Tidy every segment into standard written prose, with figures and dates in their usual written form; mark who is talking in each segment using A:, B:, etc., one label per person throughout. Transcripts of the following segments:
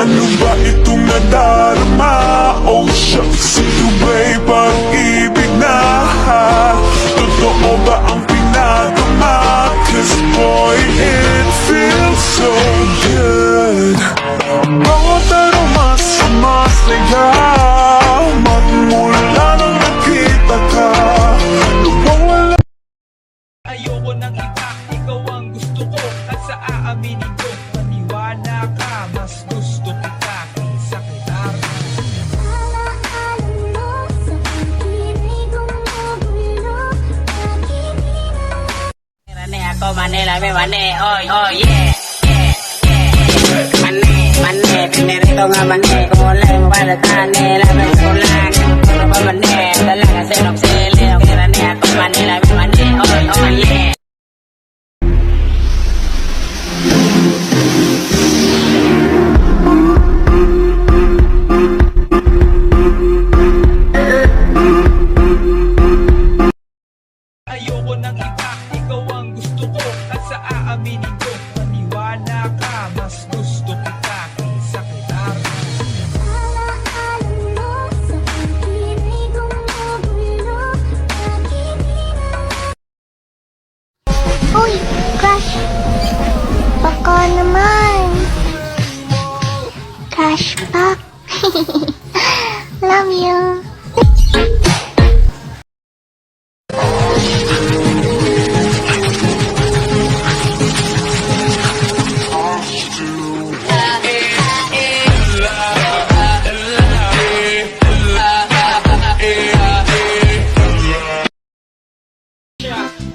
A: Ano ba itong nadarama? Oh shucks, ito ba'y pag-ibig na? Totoo ba ang pinagama? Cause boy, it feels so good. Bawat aroma sumasaya magmula nang nakita ka. Nawawala.
B: Ayoko nang iba, ikaw ang gusto ko. At sa aaminin ko, maniwala ka. Mas gusto kita kaysa kita.
C: Mane ako, Manila, me mane, oy, oy, yeah, yeah, yeah. Mane, pinirito nga mane, kumulay mo para tane, laban kulang. Puro pa mane, talaga sinok sili. Kirane ako, Manila, me mane, oy, oy, yeah.
B: Ayoko nang iba, ikaw ang gusto ko. At sa aaminin ko, maniwala ka. Mas gusto kita kaysa kita.
D: Uy, crush! Baka naman! Crush back! Love you!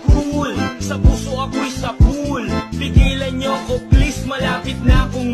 B: Cool, sa puso ako'y sa pool. Pigilan niyo ko please, malapit na akong